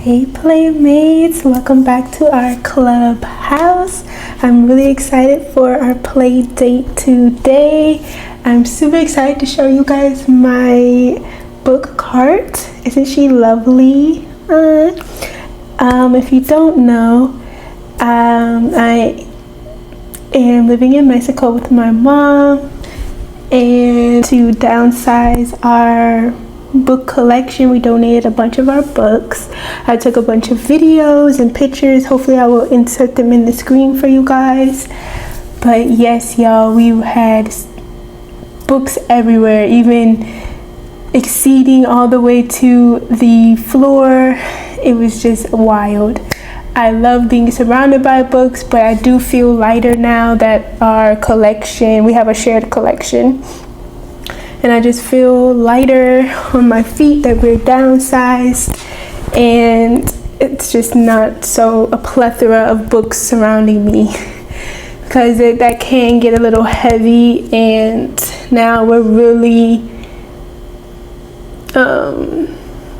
Hey playmates, welcome back to our clubhouse. I'm really excited for our play date today. I'm super excited to show you guys my book cart. Isn't she lovely? If you don't know, I am living in Mexico with my mom, and to downsize our book collection, we donated a bunch of our books. I took a bunch of videos and pictures. Hopefully I will insert them in the screen for you guys. But yes, y'all, we had books everywhere, even exceeding all the way to the floor. It was just wild. I love being surrounded by books, but I do feel lighter now that our collection, we have a shared collection, and I just feel lighter on my feet that we're downsized, and it's just not so a plethora of books surrounding me, because that can get a little heavy. And now we're really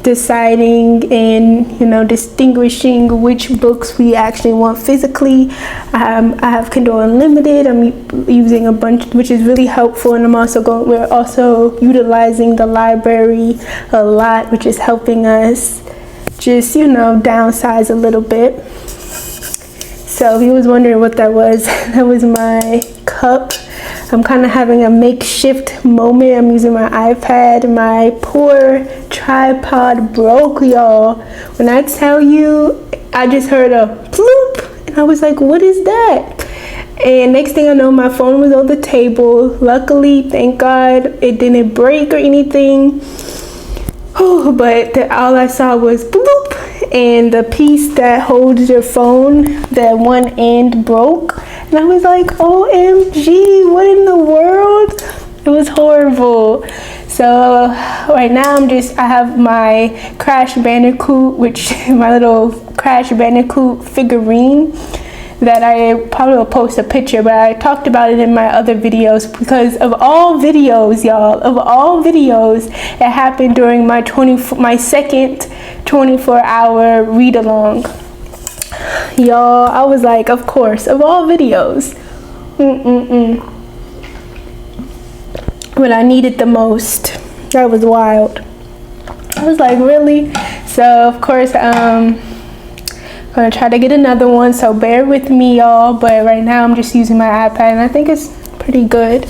deciding and distinguishing which books we actually want physically. I have Kindle Unlimited. I'm using a bunch, which is really helpful, and we're also utilizing the library a lot, which is helping us just downsize a little bit. So if you was wondering what that was, that was my cup. I'm kind of having a makeshift moment. I'm using my iPad. My poor tripod broke, y'all. When I tell you, I just heard a bloop, and I was like, what is that? And next thing I know, my phone was on the table. Luckily, thank God, it didn't break or anything. But all I saw was bloop, and the piece that holds your phone, that one end broke. And I was like, OMG, what in the world? It was horrible. So right now I have my Crash Bandicoot, my little Crash Bandicoot figurine that I probably will post a picture, but I talked about it in my other videos, because of all videos, y'all, it happened during my second 24-hour read along. Y'all, I was like, of course, of all videos, when I needed the most. That was wild. I was like, really? So of course I'm gonna try to get another one, so bear with me, y'all. But right now I'm just using my iPad, and I think it's pretty good.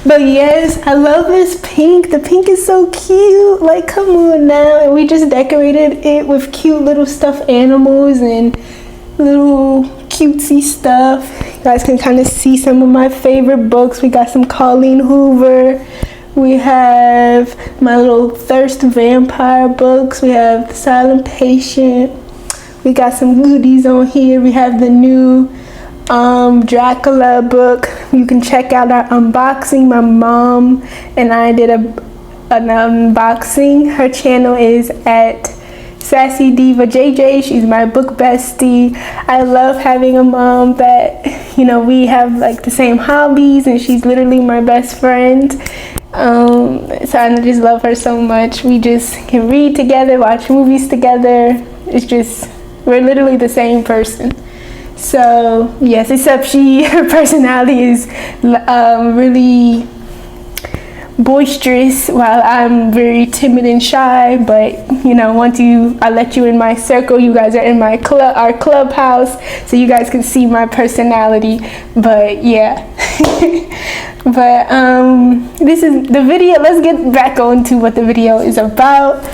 But yes, I love this pink. The pink is so cute. Like, come on now. And we just decorated it with cute little stuffed animals and little cutesy stuff. You guys can kind of see some of my favorite books. We got some Colleen Hoover. We have my little Thirst Vampire books. We have The Silent Patient. We got some goodies on here. We have the new Dracula book. You can check out our unboxing. My mom and I did an unboxing. Her channel is at Sassy Diva JJ. She's my book bestie. I love having a mom that, we have like the same hobbies, and she's literally my best friend. So I just love her so much. We just can read together, watch movies together. We're literally the same person. So yes, except her personality is really boisterous, while I'm very timid and shy. But once I let you in my circle, you guys are in our clubhouse, so you guys can see my personality. But yeah. But this is the video. Let's get back on to what the video is about.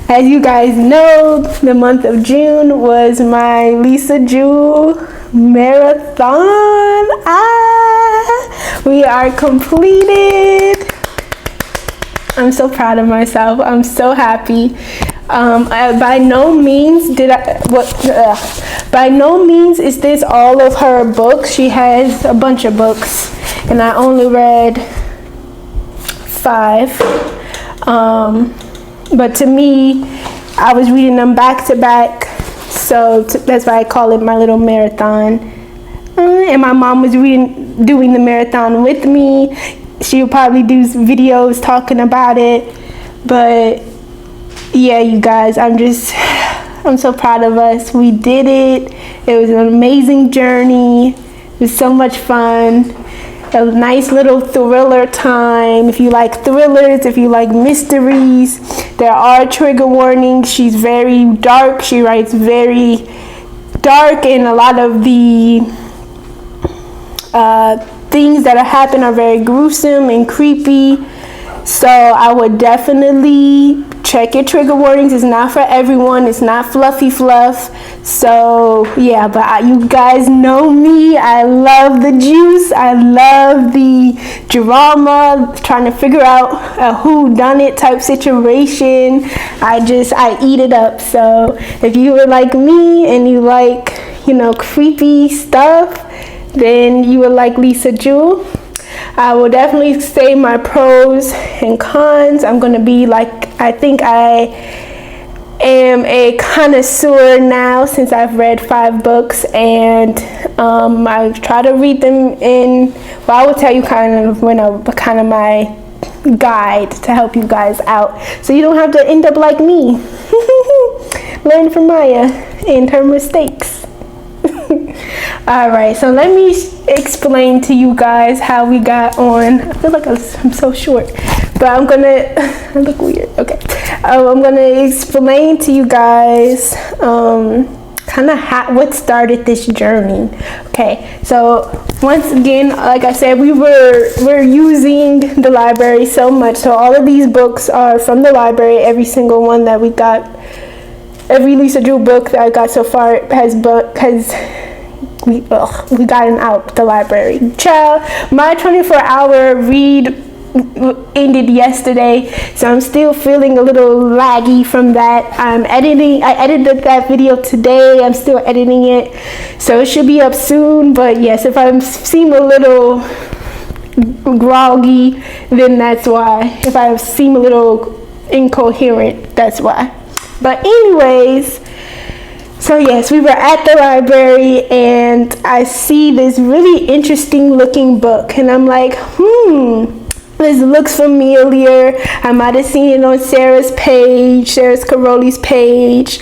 As you guys know, the month of June was my Lisa Jewell Marathon. We are completed. I'm so proud of myself. I'm so happy. By no means is this all of her books. She has a bunch of books, and I only read 5. But to me, I was reading them back to back, so that's why I call it my little marathon. And my mom was doing the marathon with me. She would probably do videos talking about it. But yeah, you guys, I'm so proud of us. We did it. It was an amazing journey. It was so much fun. A nice little thriller time. If you like thrillers, if you like mysteries, there are trigger warnings. She's very dark. She writes very dark, and a lot of the things that happen are very gruesome and creepy. So I would definitely check your trigger warnings. It's not for everyone. It's not fluffy fluff. So yeah, but you guys know me. I love the juice. I love the drama, trying to figure out a who done it type situation. I eat it up. So if you were like me and you like, creepy stuff, then you would like Lisa Jewell. I will definitely say my pros and cons. I'm going to be I think I am a connoisseur now since I've read 5 books, and I try to read them I will tell you kind of my guide to help you guys out, so you don't have to end up like me. Learn from Maya and her mistakes. Alright, so let me explain to you guys how we got on. I feel like I'm so short, but I look weird. Okay, I'm gonna explain to you guys kind of what started this journey. Okay, so once again, like I said, we're using the library so much, so all of these books are from the library. Every single one that we got, every Lisa Jewell book that I got so far we gotten out the library. Child, my 24-hour read ended yesterday, so I'm still feeling a little laggy from that. I edited that video today. I'm still editing it, so it should be up soon. But yes, if I seem a little groggy, then that's why. If I seem a little incoherent, that's why. But anyways, so yes, we were at the library and I see this really interesting looking book, and I'm like, this looks familiar. I might have seen it on Sarah Caroli's page.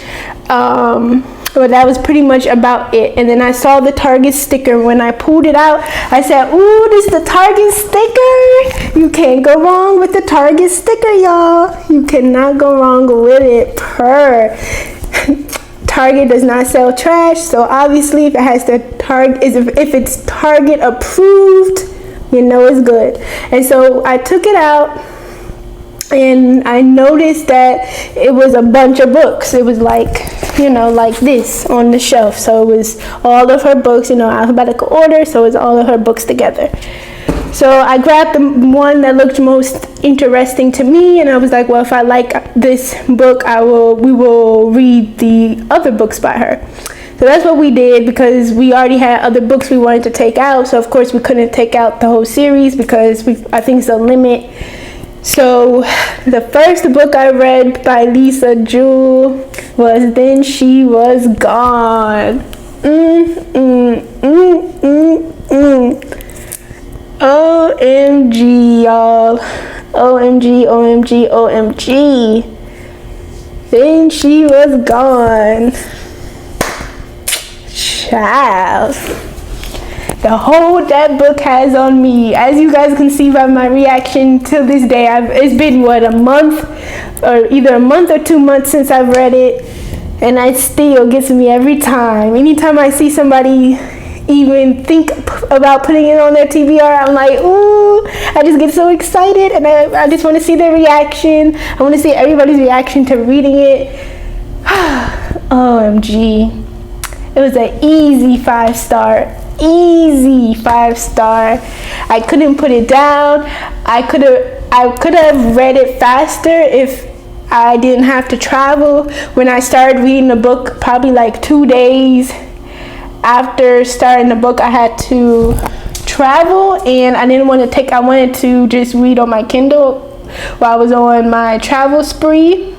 But that was pretty much about it. And then I saw the Target sticker. When I pulled it out, I said, ooh, this is the Target sticker. You can't go wrong with the Target sticker, y'all. You cannot go wrong with it. Target does not sell trash, so obviously if it has the if it's Target approved, it's good. And so I took it out and I noticed that it was a bunch of books. It was like this on the shelf. So it was all of her books, alphabetical order, so it was all of her books together. So I grabbed the one that looked most interesting to me, and I was like, well, if I like this book, we will read the other books by her. So that's what we did, because we already had other books we wanted to take out. So of course we couldn't take out the whole series because I think it's a limit. So the first book I read by Lisa Jewell was Then She Was Gone. OMG, y'all. OMG, OMG, OMG. Then She Was Gone. Child. The hold that book has on me. As you guys can see by my reaction till this day, it's been a month, or either a month or 2 months since I've read it, and it still gets me every time. Anytime I see somebody even think about putting it on their TBR, I'm like, ooh, I just get so excited, and I just want to see their reaction. I want to see everybody's reaction to reading it. OMG. It was an easy 5-star. Easy 5-star. I couldn't put it down. I could have read it faster if I didn't have to travel. When I started reading the book, probably like 2 days after starting the book, I had to travel, and I wanted to just read on my Kindle while I was on my travel spree.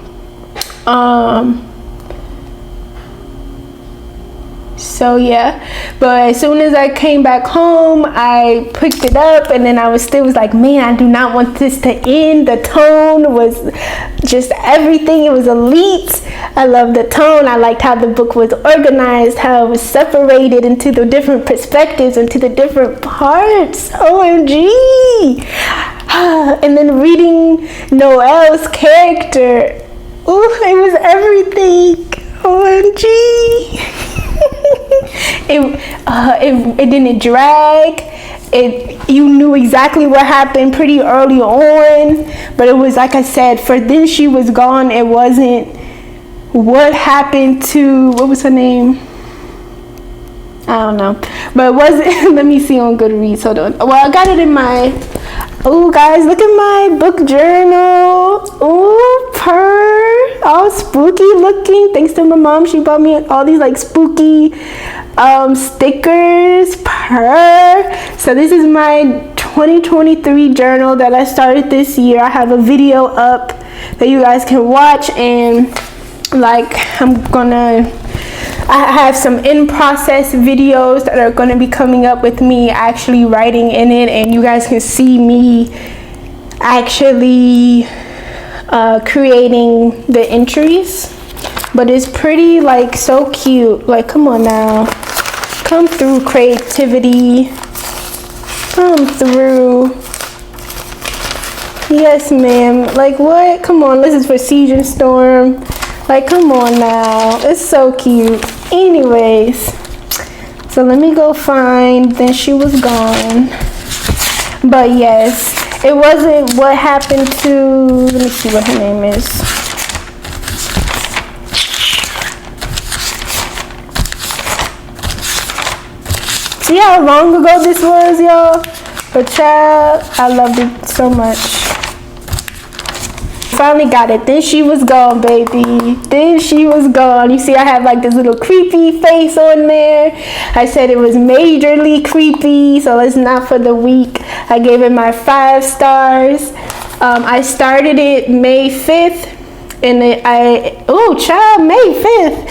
So So yeah, but as soon as I came back home, I picked it up, and then I was like, man, I do not want this to end. The tone was just everything. It was elite. I loved the tone. I liked how the book was organized, how it was separated into the different perspectives, into the different parts. OMG. And then reading Noelle's character, ooh, it was everything. OMG. It didn't drag. You knew exactly what happened pretty early on, but it was like I said, for Then She Was Gone, it wasn't what happened to, what was her name? I don't know, but it wasn't. Let me see on Goodreads. Hold on. Well, I got it in my, oh guys, look at my book journal. Oh, purr, all spooky looking. Thanks to my mom, she bought me all these like spooky stickers. Purr. So this is my 2023 journal that I started this year. I have a video up that you guys can watch, and like I have some in-process videos that are going to be coming up with me actually writing in it, and you guys can see me actually creating the entries. But it's pretty, like, so cute. Like, come on now, come through, creativity, come through. Yes ma'am. Like, what? Come on, this is for Season Storm. Like, come on now, it's so cute. Anyways, so let me go find Then She Was Gone. But yes, it wasn't what happened to, let me see what her name is. See how long ago this was, y'all? But child, I loved it so much. Finally got it. Then She Was Gone, baby. Then She Was Gone. You see I have like this little creepy face on there. I said it was majorly creepy, so it's not for the weak. I gave it my 5 stars. I started it May 5th, and May 5th.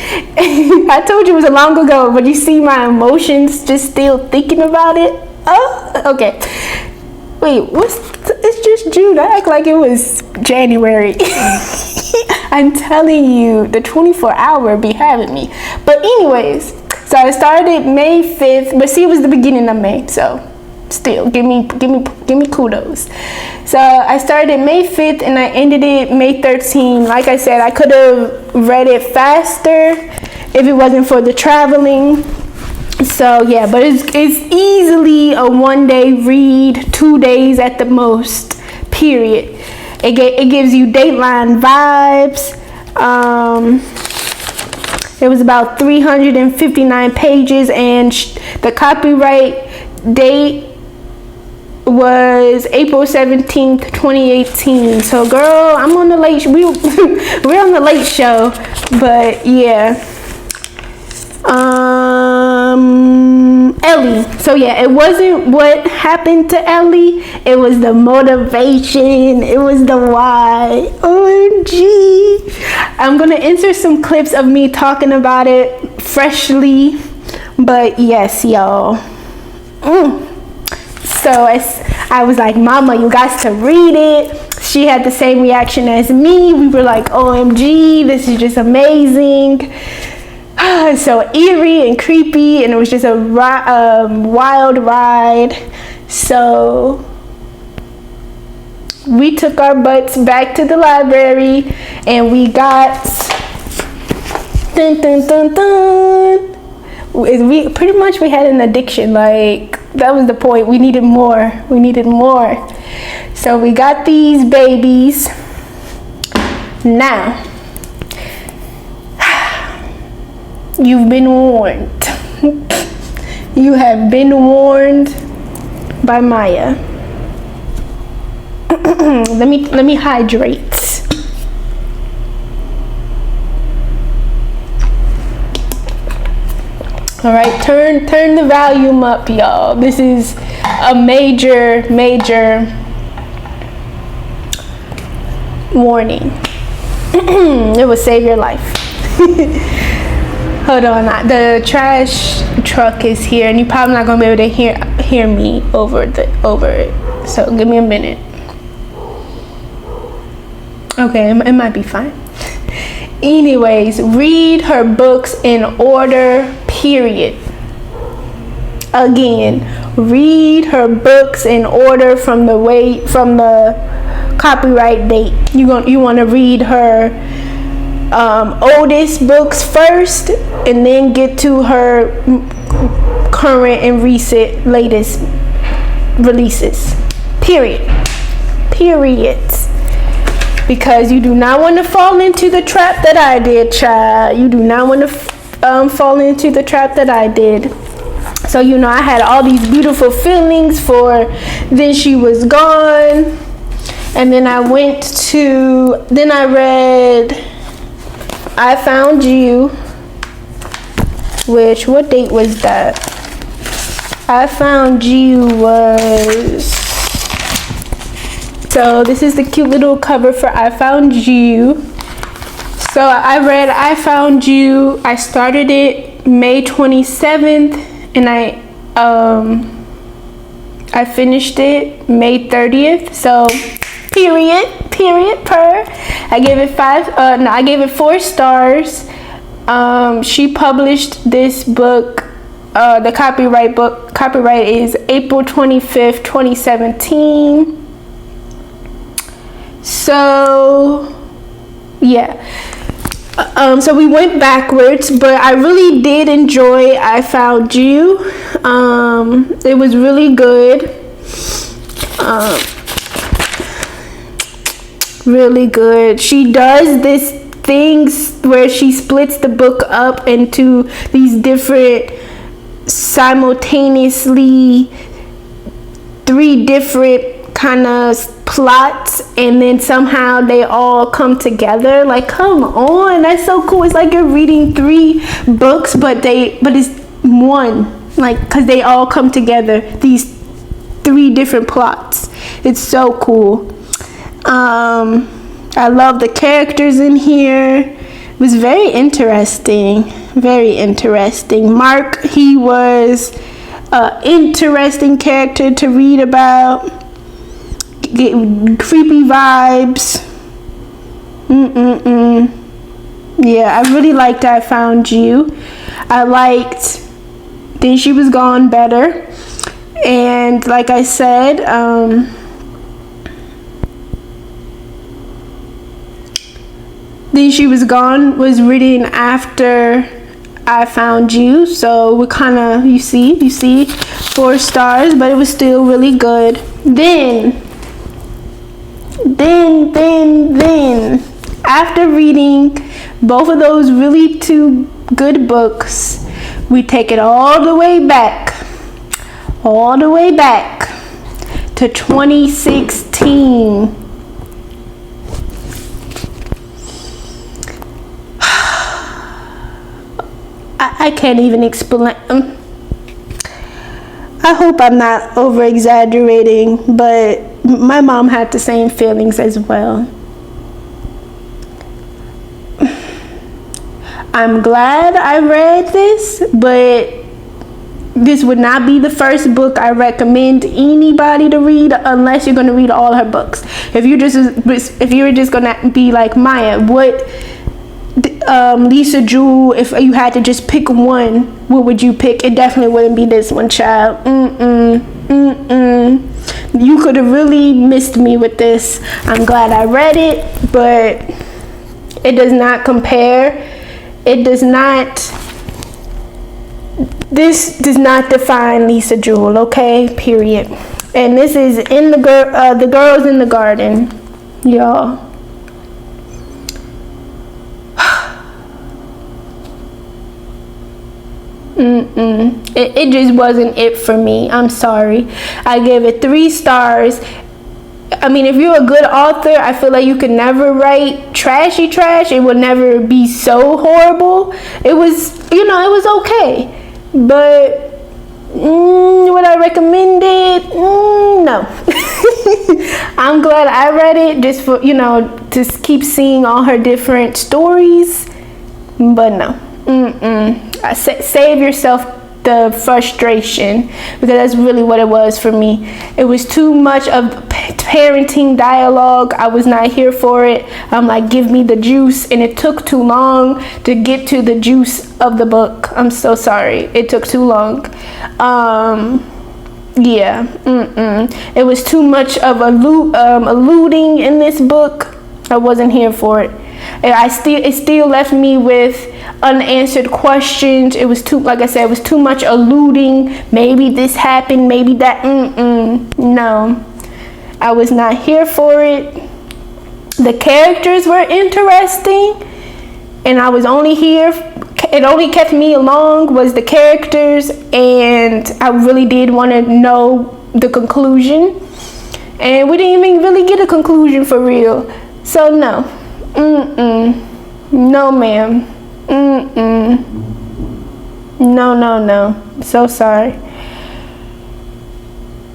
I told you it was a long ago, but you see my emotions just still thinking about it. Oh, okay. Wait, it's just June. I act like it was January. I'm telling you, the 24-hour be having me. But anyways, so I started May 5th, but see, it was the beginning of May, so still, give me kudos. So I started May 5th and I ended it May 13th. Like I said, I could have read it faster if it wasn't for the traveling. So yeah, but it's easily a 1-day read, 2 days at the most, period. It gives you Dateline vibes. It was about 359 pages, and the copyright date was April 17th, 2018. So girl, I'm on the late, we're on the late show, but yeah. Ellie. So yeah, it wasn't what happened to Ellie, it was the motivation, it was the why. OMG. I'm gonna insert some clips of me talking about it freshly, but yes, y'all. So I was like, mama, you got to read it. She had the same reaction as me. We were like, OMG, this is just amazing. So eerie and creepy, and it was just a wild ride. So we took our butts back to the library, and we got we pretty much had an addiction. Like, that was the point. We needed more. So we got these babies. Now you've been warned. You have been warned by Maya. let me hydrate. All right, turn the volume up, y'all. This is a major warning. It will save your life. Hold on, the trash truck is here, and you're probably not gonna be able to hear me over it. So give me a minute. Okay, it might be fine. Anyways, read her books in order, period. Again, read her books in order from the copyright date. You want to read her oldest books first, and then get to her current and recent latest releases. Period. Because you do not want to fall into the trap that I did, child. You do not want to fall into the trap that I did. So, I had all these beautiful feelings for Then She Was Gone. And then I read I Found You, which, what date was that? I Found You was, so this is the cute little cover for I Found You. So I read I Found You, I started it May 27th, and I finished it May 30th, so period, I gave it 4 stars. She published this book, the copyright is April 25th, 2017. So, yeah. So we went backwards, but I really did enjoy I Found You. It was really good. Really good. She does this things where she splits the book up into these different, simultaneously 3 different kind of plots, and then somehow they all come together. Like, come on, that's so cool. It's like you're reading 3 books, but it's one, like, because they all come together, these 3 different plots. It's so cool. I love the characters in here. It was very interesting. Mark, he was an interesting character to read about. Get creepy vibes. Yeah, I really liked I Found You. I liked Then She Was Gone better. And like I said, Then She Was Gone was written after I Found You, so we kind of, you see 4 stars, but it was still really good. Then after reading both of those really 2 good books, we take it all the way back to 2016. I can't even explain. I hope I'm not over exaggerating, but my mom had the same feelings as well. I'm glad I read this, but this would not be the first book I recommend anybody to read unless you're going to read all her books. If you're just going to be like Maya, what Lisa Jewell, if you had to just pick one, what would you pick? It definitely wouldn't be this one, child. You could have really missed me with this. I'm glad I read it, but it does not compare. This does not define Lisa Jewell, okay? Period. And this is in the Girls in the Garden, y'all. It just wasn't it for me. I'm sorry. I gave it 3 stars. I mean, if you're a good author, I feel like you could never write trashy trash. It would never be so horrible. It was, it was okay. But would I recommend it? No. I'm glad I read it just for, to keep seeing all her different stories. But no. Save yourself the frustration, because that's really what it was for me. It was too much of parenting dialogue. I was not here for it. I'm like, give me the juice, and it took too long to get to the juice of the book. I'm so sorry, it took too long. It was too much of alluding in this book. I wasn't here for it. It still left me with unanswered questions. It was too, like I said, it was too much alluding. Maybe this happened, maybe that. No, I was not here for it. The characters were interesting, and I was only here. It only kept me along was the characters, and I really did want to know the conclusion. And we didn't even really get a conclusion for real. So no. No, ma'am. No. So sorry.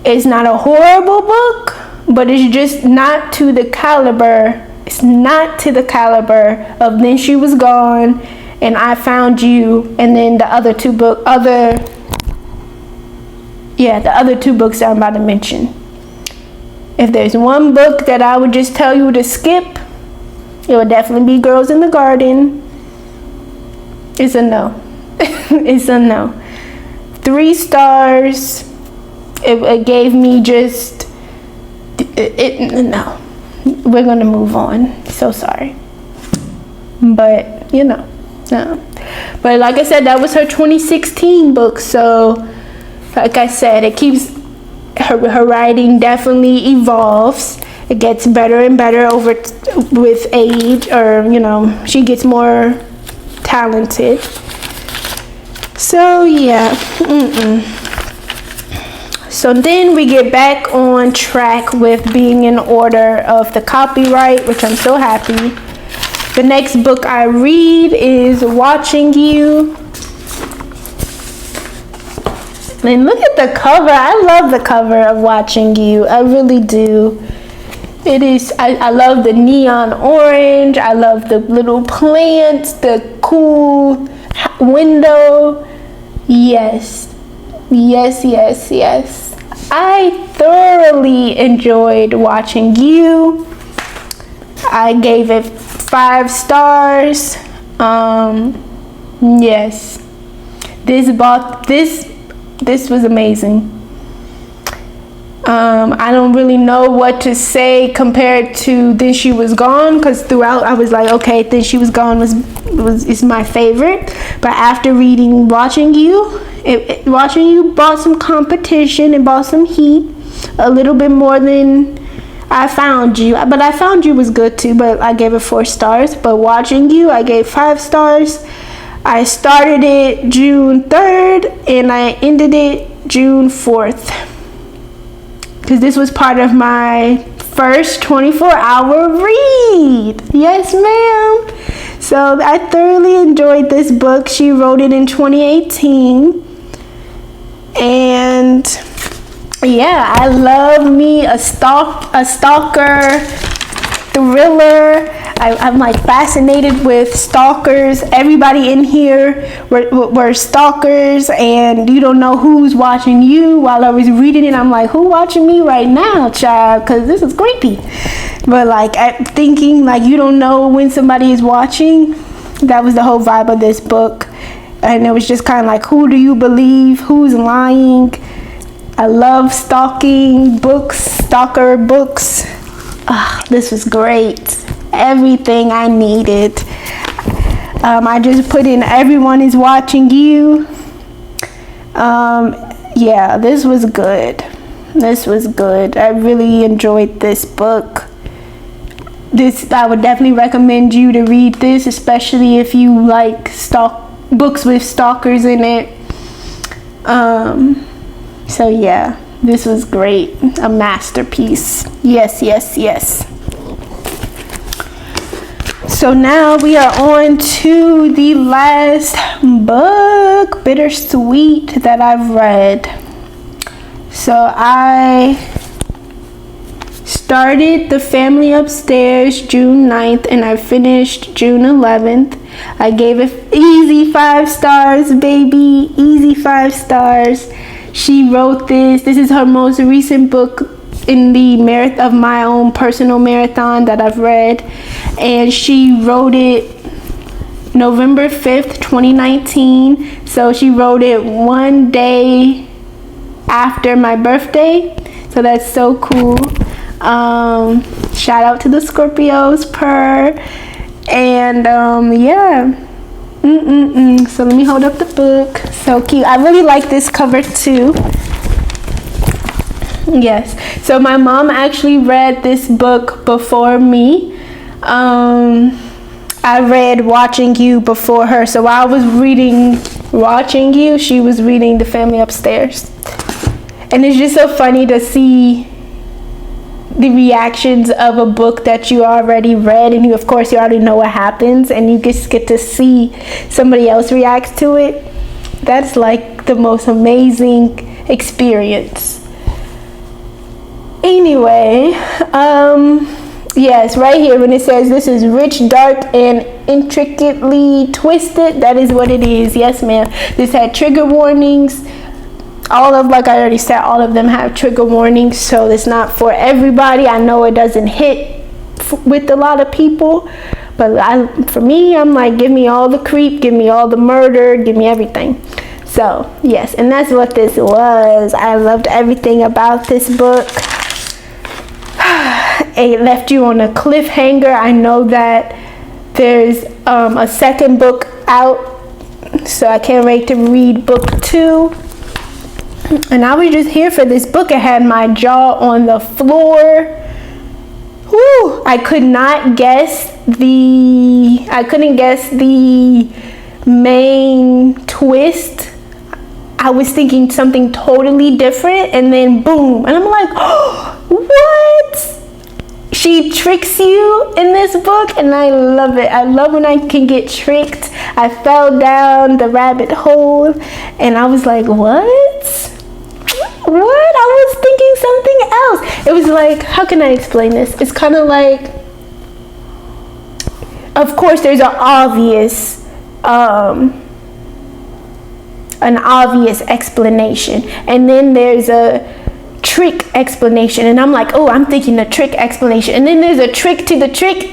It's not a horrible book, but it's just not to the caliber. It's not to the caliber of Then She Was Gone and I Found You, and then the other two books that I'm about to mention. If there's one book that I would just tell you to skip, it would definitely be Girls in the Garden. It's a no. It's a no. 3 stars. It gave me just no. We're gonna move on. So sorry. But no. But like I said, that was her 2016 book. So like I said, it keeps her writing definitely evolves. It gets better and better with age, or she gets more talented. So yeah. So then we get back on track with being in order of the copyright, which I'm so happy. The next book I read is Watching You. And look at the cover. I love the cover of Watching You. I really do. It is, I love the neon orange. I love the little plants, the cool window. Yes. I thoroughly enjoyed Watching You. I gave it 5 stars. Yes. This was amazing. I don't really know what to say compared to Then She Was Gone, because throughout I was like, okay, Then She Was Gone is my favorite. But after reading Watching You, Watching You brought some competition and brought some heat, a little bit more than I Found You. But I Found You was good too, but I gave it 4 stars. But Watching You, I gave 5 stars. I started it June 3rd and I ended it June 4th. Because this was part of my first 24-hour read. Yes, ma'am. So I thoroughly enjoyed this book. She wrote it in 2018. And yeah, I love me a stalker thriller. I'm like fascinated with stalkers. Everybody in here were stalkers, and you don't know who's watching you. While I was reading it, I'm like, who watching me right now, child? Because this is creepy. But like, I'm thinking like you don't know when somebody is watching. That was the whole vibe of this book. And it was just kind of like, who do you believe? Who's lying? I love stalking books, stalker books. This was great. Everything I needed. I just put in Everyone Is Watching You. Yeah, this was good. I really enjoyed this book. I would definitely recommend you to read this, especially if you like books with stalkers in it. So yeah, this was great. A masterpiece. Yes. So now we are on to the last book, Bittersweet, that I've read. So I started The Family Upstairs June 9th and I finished June 11th. I gave it easy 5 stars, baby. Easy 5 stars. She wrote this. This is her most recent book in the marathon of my own personal marathon that I've read. And she wrote it November 5th, 2019. So she wrote it one day after my birthday. So that's so cool. Shout out to the Scorpios per. And yeah. So let me hold up the book. So cute. I really like this cover too. Yes. So my mom actually read this book before me. I read Watching You before her. So while I was reading Watching You, she was reading The Family Upstairs. And it's just so funny to see the reactions of a book that you already read, and of course you already know what happens, and you just get to see somebody else react to it. That's like the most amazing experience. Anyway, yes, right here when it says this is rich, dark, and intricately twisted, that is what it is. Yes, ma'am. This had trigger warnings. Like I already said, all of them have trigger warnings, so it's not for everybody. I know it doesn't hit with a lot of people, but for me, I'm like, give me all the creep, give me all the murder, give me everything. So yes, and that's what this was. I loved everything about this book. It left you on a cliffhanger. I know that there's a second book out, so I can't wait to read book 2. And I was just here for this book. It had my jaw on the floor. Whew. I couldn't guess the main twist. I was thinking something totally different, and then boom, and I'm like, oh, what? She tricks you in this book, and I love it. I love when I can get tricked. I fell down the rabbit hole, and I was like, what? I was thinking something else. It was like, how can I explain this? It's kind of like, of course, there's an obvious explanation, and then there's a trick explanation, and I'm like, oh, I'm thinking the trick explanation, and then there's a trick to the trick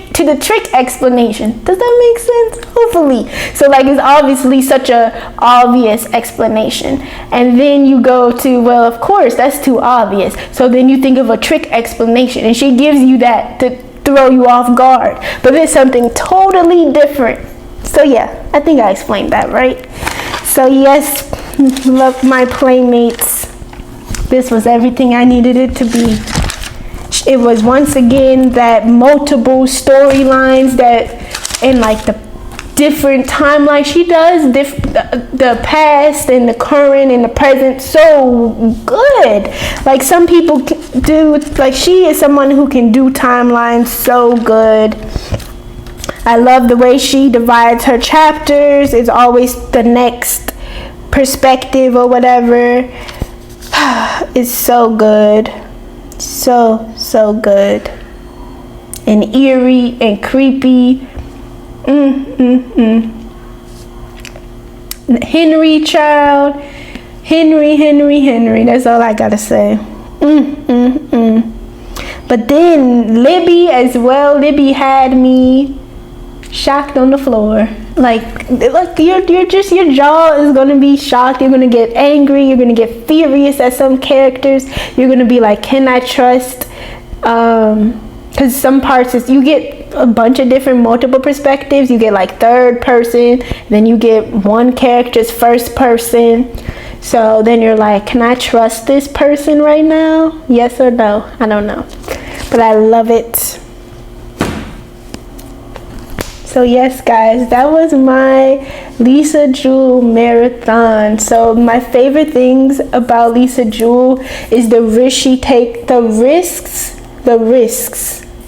explanation. Does that make sense? Hopefully. So like, it's obviously such a obvious explanation, and then you go to, well, of course that's too obvious, so then you think of a trick explanation, and she gives you that to throw you off guard, but it's something totally different. So yeah, I think I explained that right. So yes, love my Playmates. This was everything I needed it to be. It was once again that multiple storylines that in like the different timelines. She does the past and the current and the present so good. Like some people do, like she is someone who can do timelines so good. I love the way she divides her chapters. It's always the next perspective or whatever. It's so good. So good. And eerie and creepy. Henry, child. Henry. That's all I gotta say. But then Libby as well. Libby had me shocked on the floor. Like your jaw is gonna be shocked. You're gonna get angry. You're gonna get furious at some characters. You're gonna be like, can I trust? Because some parts is you get a bunch of different multiple perspectives. You get like third person, then you get one character's first person. So then you're like, can I trust this person right now? Yes or no? I don't know, but I love it. So yes, guys, that was my Lisa Jewell marathon. So my favorite things about Lisa Jewell is the risks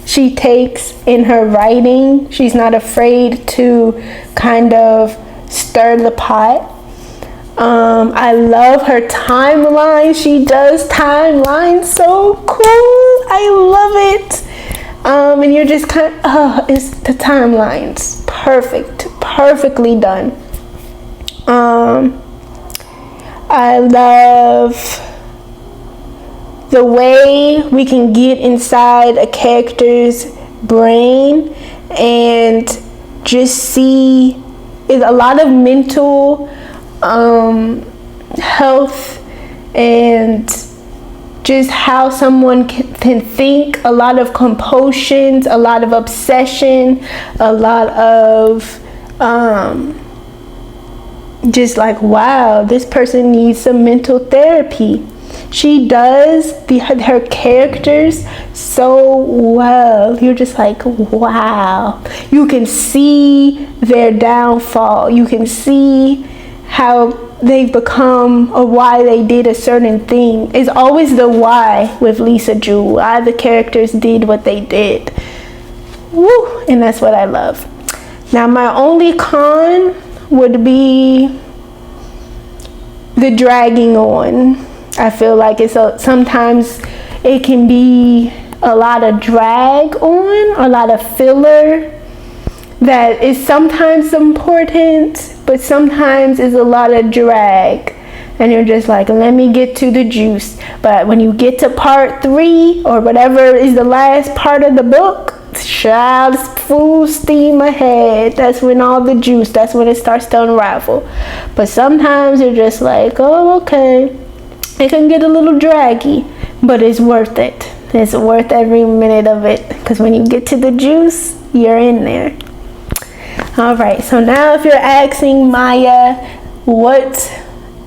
she takes in her writing. She's not afraid to kind of stir the pot. I love her timeline. She does timelines so cool. I love it. And you're just kind of, it's the timelines. Perfectly done. I love the way we can get inside a character's brain and just see is a lot of mental health and just how someone can think, a lot of compulsions, a lot of obsession, a lot of just like, wow, this person needs some mental therapy. She does her characters so well. You're just like, wow. You can see their downfall. You can see how they've become or why they did a certain thing. It's always the why with Lisa Jewell. Why the characters did what they did. Woo! And that's what I love. Now, my only con would be the dragging on. I feel like sometimes it can be a lot of drag on, a lot of filler that is sometimes important, but sometimes is a lot of drag. And you're just like, let me get to the juice. But when you get to part 3 or whatever is the last part of the book, child, full steam ahead. That's when all the juice, that's when it starts to unravel. But sometimes you're just like, oh, okay. It can get a little draggy, but it's worth it. It's worth every minute of it, because when you get to the juice, you're in there. All right, so now if you're asking Maya, what,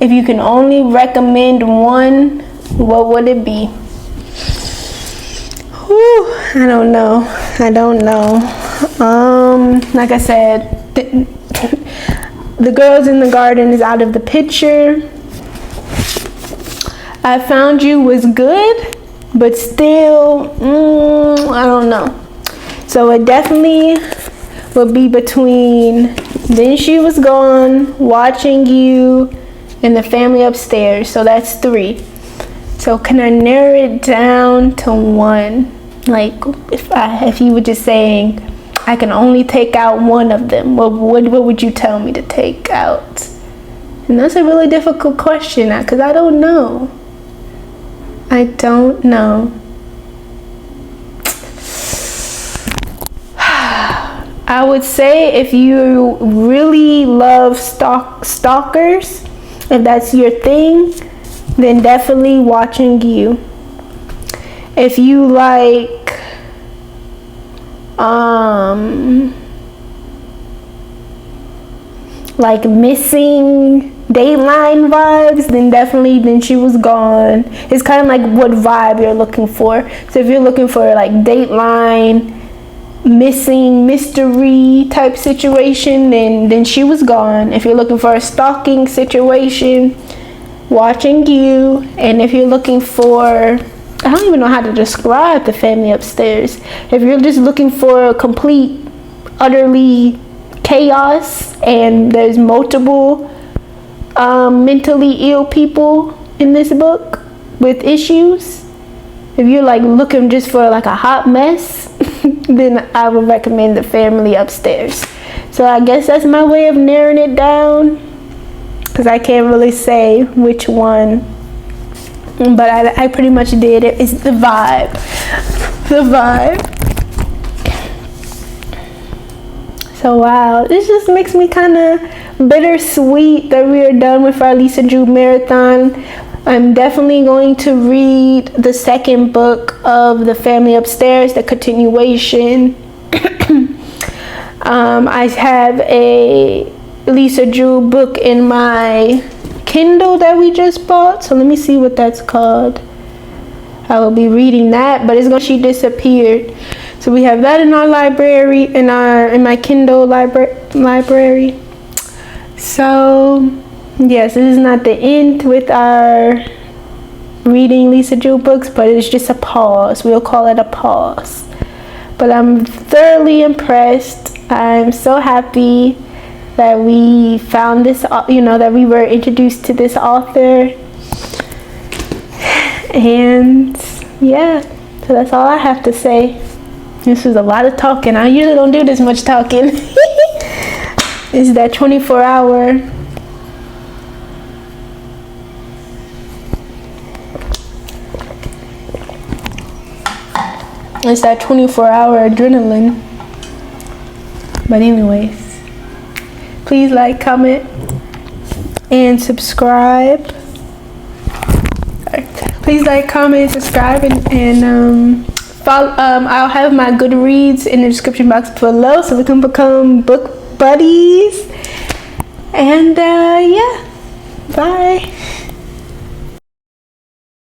if you can only recommend one, what would it be? Whew, I don't know. Like I said, The Girls in the Garden is out of the picture. I Found You was good, but still, I don't know. So it definitely would be between Then She Was Gone, Watching You, and The Family Upstairs. So that's 3. So can I narrow it down to 1? Like, if you were just saying I can only take out one of them, what would you tell me to take out? And that's a really difficult question, because I don't know. I would say if you really love stalkers, if that's your thing, then definitely Watching You. If you like missing Dateline vibes, then definitely Then She Was Gone. It's kind of like what vibe you're looking for. So if you're looking for like Dateline, missing mystery type situation, then She Was Gone. If you're looking for a stalking situation, Watching You. And if you're looking for, I don't even know how to describe The Family Upstairs. If you're just looking for a complete, utterly chaos and there's multiple mentally ill people in this book with issues, if you're like looking just for like a hot mess, then I would recommend The Family Upstairs. So I guess that's my way of narrowing it down, because I can't really say which one, but I pretty much did it. It's the vibe. So wow, this just makes me kind of bittersweet that we are done with our Lisa Jewell Marathon. I'm definitely going to read the second book of The Family Upstairs, the continuation. I have a Lisa Jewell book in my Kindle that we just bought, so let me see what that's called. I will be reading that, but she disappeared. So we have that in our library, in my Kindle library. So yes, this is not the end with our reading Lisa Jewell books, but it's just a pause. We'll call it a pause. But I'm thoroughly impressed. I'm so happy that we found this, that we were introduced to this author. And yeah, So that's all I have to say. This was a lot of talking. I usually don't do this much talking. It's that 24-hour. It's that 24-hour adrenaline. But anyways, please like, comment, and subscribe. Please like, comment, subscribe, and follow. I'll have my Goodreads in the description box below, so we can become book buddies. And yeah, bye.